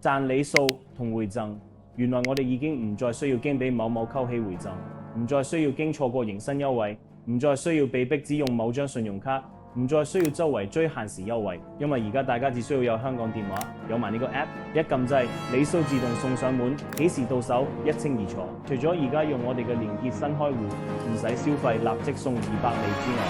賺里數同回贈，原來我哋已經唔再需要驚俾某某溝起回贈，唔再需要驚錯過迎新優惠，唔再需要被逼只用某張信用卡，唔再需要周圍追限時優惠，因為而家大家只需要有香港電話，有埋呢個 app， 一撳掣，里數自動送上門，幾時到手一清二楚。除咗而家用我哋嘅連結新開戶，唔使消費立即送200里之外，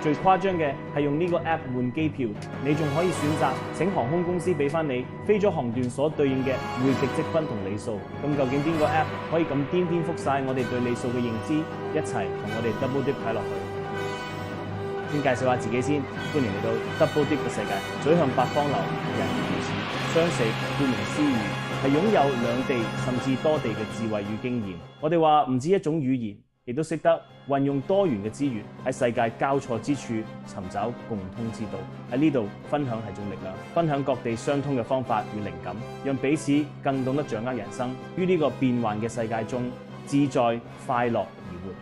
最誇張嘅係用呢個 app 換機票，你仲可以選擇請航空公司俾翻你飛咗航段所對應嘅匯值積分同里數。咁究竟邊個 app 可以咁顛覆晒我哋對里數嘅認知？一齊同我哋 Double Dip 睇落去。先介紹下自己先，歡迎嚟到 Double Dip 嘅世界，嘴向八方流，人如此，相識顧名思義係擁有兩地甚至多地嘅智慧與經驗。我哋話唔止一種語言，亦都識得運用多元嘅資源，喺世界交錯之處尋找共通之道。喺呢度分享係種力量，分享各地相通嘅方法與靈感，讓彼此更懂得掌握人生，於呢個變幻嘅世界中自在快樂而活。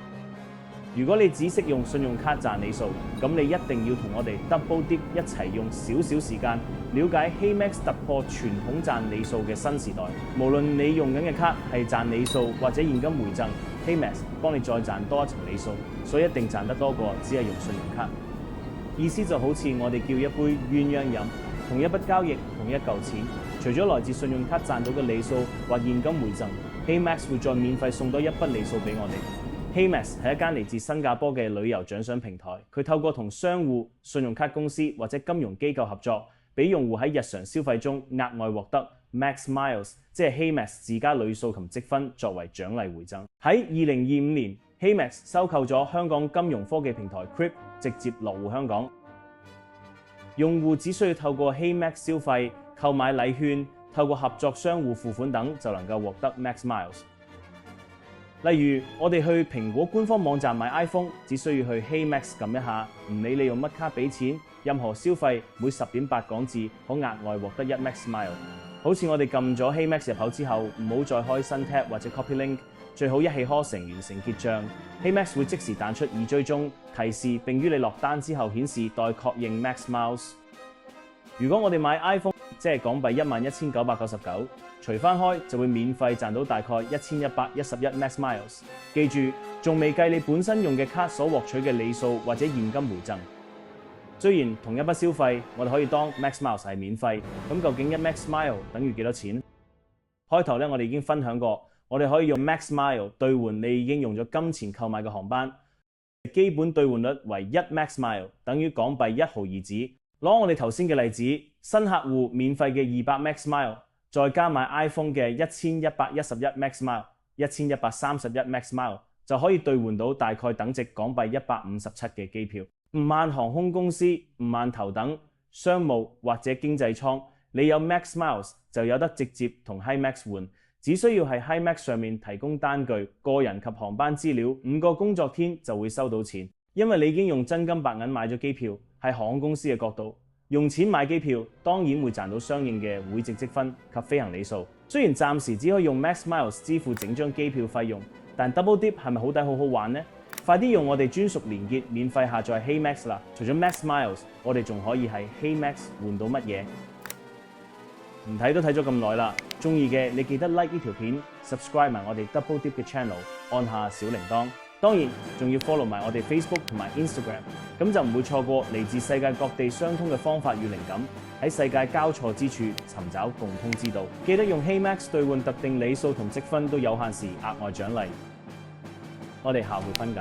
如果你只識用信用卡賺里數，咁你一定要同我哋 Double Dip 一齊用少少時間了解 HeyMax 突破傳統賺里數嘅新時代。無論你用緊嘅卡係賺里數或者現金回贈，HeyMax 幫你再賺多一層里數，所以一定賺得多過只係用信用卡。意思就好似我哋叫一杯鴛鴦飲，同一筆交易，同一嚿錢，除咗來自信用卡賺到嘅里數或現金回贈，HeyMax 會再免費送多一筆里數俾我哋。HeyMax 係一間嚟自新加坡嘅旅遊獎賞平台，佢透過同商戶、信用卡公司或者金融機構合作，俾用戶喺日常消費中額外獲得 Max Miles， 即係 HeyMax 自家里數及積分作為獎勵回贈。喺2025年 ，HeyMax 收購咗香港金融科技平台 Crip， 直接落戶香港。用戶只需要透過 HeyMax 消費、購買禮券、透過合作商戶付款等，就能夠獲得 Max Miles。例如，我哋去蘋果官方網站買 iPhone， 只需要去 HeyMax 撳一下，唔理你用乜卡俾錢，任何消費每10.8港紙可額外獲得1 Max Mile。好似我哋撳咗 HeyMax 入口之後，唔好再開新 tab 或者 copy link， 最好一氣呵成完成結帳。HeyMax 會即時彈出已追蹤提示，並於你落單之後顯示待確認 Max Miles。如果我哋買 iPhone， 即係港幣11,999，除翻開就會免費賺到大概1111 Max Miles。記住，仲未計你本身用嘅卡所獲取嘅里數或者現金回贈。雖然同一筆消費，我哋可以當 Max Miles 係免費，咁究竟1 Max Mile 等於幾多錢？開頭咧，我哋已經分享過，我哋可以用 Max Mile 兌換你已經用咗金錢購買嘅航班，基本兌換率為1 Max Mile 等於港幣1毫2子。攞我哋頭先嘅例子，新客戶免費嘅200 Max Mile， 再加買 iPhone 嘅1111 Max Mile、1131 Max Mile， 就可以兌換到大概等值港幣157嘅機票。唔限航空公司，唔限頭等、商務或者經濟艙，你有 Max Miles 就有得直接同 HeyMax 換，只需要係 HeyMax 上面提供單據、個人及航班資料，5個工作天就會收到錢，因為你已經用真金白銀買咗機票。喺航空公司嘅角度，用錢買機票當然會賺到相應嘅匯值積分及飛行里數。雖然暫時只可以用 Max Miles 支付整張機票費用，但 Double Dip 係咪好抵好好玩呢？快啲用我哋專屬連結免費下載 HeyMax 啦！除咗 Max Miles， 我哋仲可以喺 HeyMax 換到乜嘢？唔睇都睇咗咁耐啦，中意嘅你記得 like 呢條片 ，subscribe 埋我哋 Double Dip 嘅 channel， 按下小鈴鐺。當然，仲要 follow 埋我哋 Facebook 同埋 Instagram， 咁就唔會錯過嚟自世界各地相通嘅方法與靈感，喺世界交錯之處尋找共通之道。記得用 HeyMax 兌換特定里數同積分都有限時額外獎勵。我哋下回分解。